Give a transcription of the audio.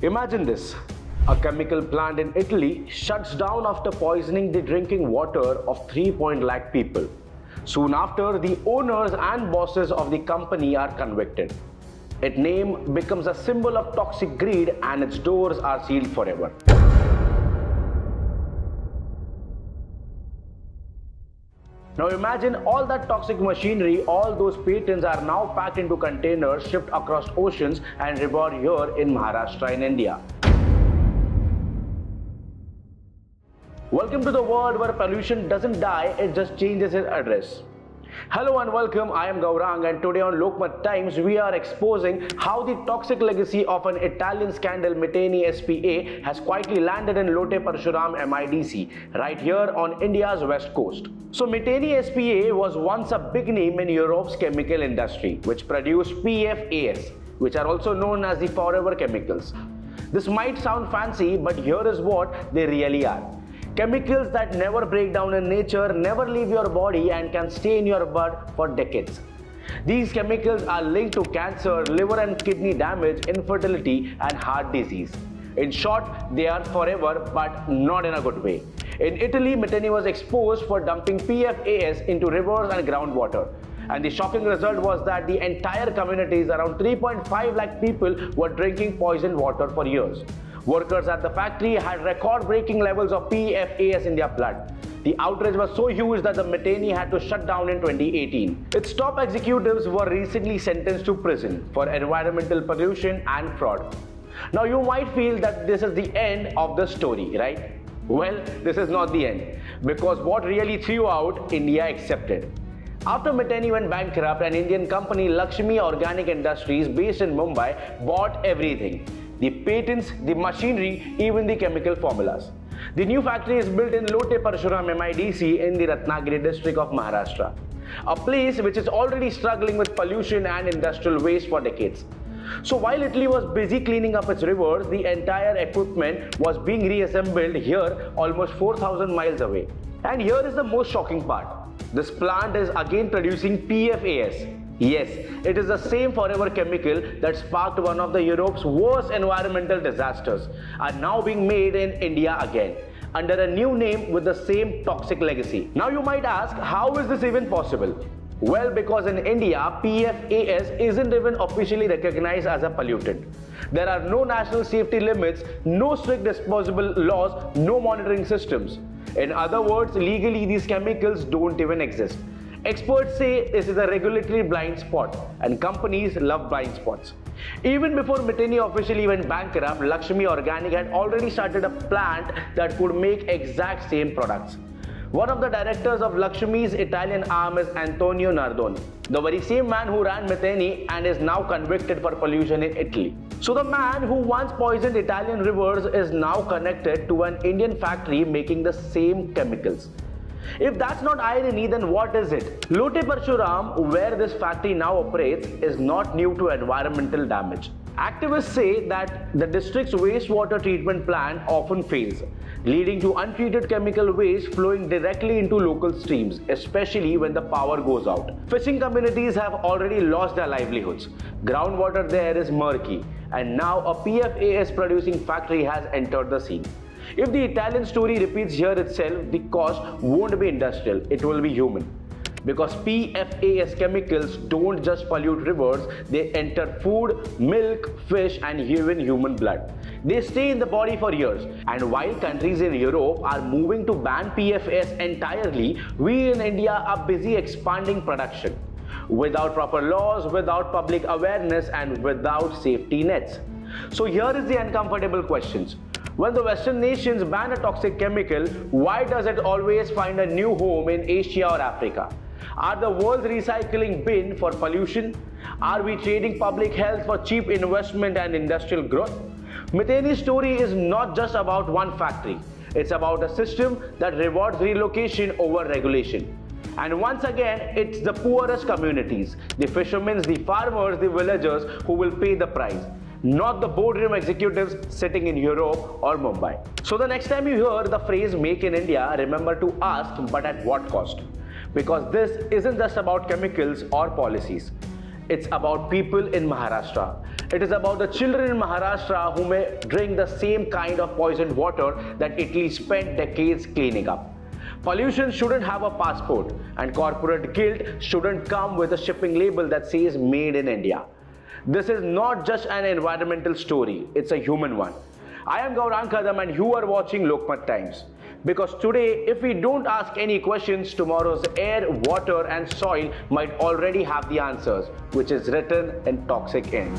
Imagine this. A chemical plant in Italy shuts down after poisoning the drinking water of 3 lakh people. Soon after, the owners and bosses of the company are convicted. Its name becomes a symbol of toxic greed and its doors are sealed forever. Now imagine all that toxic machinery, all those patents are now packed into containers, shipped across oceans and revived here in Maharashtra in India. Welcome to the world where pollution doesn't die, it just changes its address. Hello and welcome, I am Gaurang, and today on Lokmat Times we are exposing how the toxic legacy of an Italian scandal Meteni SPA has quietly landed in Lote Parshuram MIDC right here on India's west coast. So Meteni SPA was once a big name in Europe's chemical industry which produced PFAS, which are also known as the forever chemicals. This might sound fancy, but here is what they really are. Chemicals that never break down in nature, never leave your body and can stay in your blood for decades. These chemicals are linked to cancer, liver and kidney damage, infertility and heart disease. In short, they are forever, but not in a good way. In Italy, Meteni was exposed for dumping PFAS into rivers and groundwater. And the shocking result was that the entire communities, around 3.5 lakh people, were drinking poisoned water for years. Workers at the factory had record-breaking levels of PFAS in their blood. The outrage was so huge that the Meteni had to shut down in 2018. Its top executives were recently sentenced to prison for environmental pollution and fraud. Now you might feel that this is the end of the story, right? Well, this is not the end, because what really threw out, India accepted. After Meteni went bankrupt, an Indian company, Lakshmi Organic Industries, based in Mumbai, bought everything. The patents, the machinery, even the chemical formulas. The new factory is built in Lote Parshuram MIDC in the Ratnagiri district of Maharashtra, a place which is already struggling with pollution and industrial waste for decades. So while Italy was busy cleaning up its rivers, the entire equipment was being reassembled here almost 4,000 miles away. And here is the most shocking part. This plant is again producing PFAS. Yes, it is the same forever chemical that sparked one of the Europe's worst environmental disasters, are now being made in India again, under a new name with the same toxic legacy. Now you might ask, how is this even possible? Well, because in India, PFAS isn't even officially recognized as a pollutant. There are no national safety limits, no strict disposable laws, no monitoring systems. In other words, legally these chemicals don't even exist. Experts say this is a regulatory blind spot, and companies love blind spots. Even before Meteni officially went bankrupt, Lakshmi Organic had already started a plant that could make exact same products. One of the directors of Lakshmi's Italian arm is Antonio Nardoni, the very same man who ran Meteni and is now convicted for pollution in Italy. So the man who once poisoned Italian rivers is now connected to an Indian factory making the same chemicals. If that's not irony, then what is it? Lote Parshuram, where this factory now operates, is not new to environmental damage. Activists say that the district's wastewater treatment plant often fails, leading to untreated chemical waste flowing directly into local streams, especially when the power goes out. Fishing communities have already lost their livelihoods. Groundwater there is murky, and now a PFAS producing factory has entered the scene. If the Italian story repeats here itself, the cost won't be industrial, it will be human. Because PFAS chemicals don't just pollute rivers, they enter food, milk, fish and even human blood. They stay in the body for years. And while countries in Europe are moving to ban PFAS entirely, we in India are busy expanding production. Without proper laws, without public awareness and without safety nets. So here is the uncomfortable questions. When the Western nations ban a toxic chemical, why does it always find a new home in Asia or Africa? Are the world's recycling bin for pollution? Are we trading public health for cheap investment and industrial growth? Meteni's story is not just about one factory. It's about a system that rewards relocation over regulation. And once again, it's the poorest communities, the fishermen, the farmers, the villagers who will pay the price. Not the boardroom executives sitting in Europe or Mumbai. So the next time you hear the phrase "Make in India," remember to ask, but at what cost? Because this isn't just about chemicals or policies. It's about people in Maharashtra. It is about the children in Maharashtra who may drink the same kind of poisoned water that Italy spent decades cleaning up. Pollution shouldn't have a passport, and corporate guilt shouldn't come with a shipping label that says made in India. This is not just an environmental story, it's a human one. I am Gaurang Kadam and you are watching Lokmat Times. Because today, if we don't ask any questions, tomorrow's air, water and soil might already have the answers, which is written in toxic ink.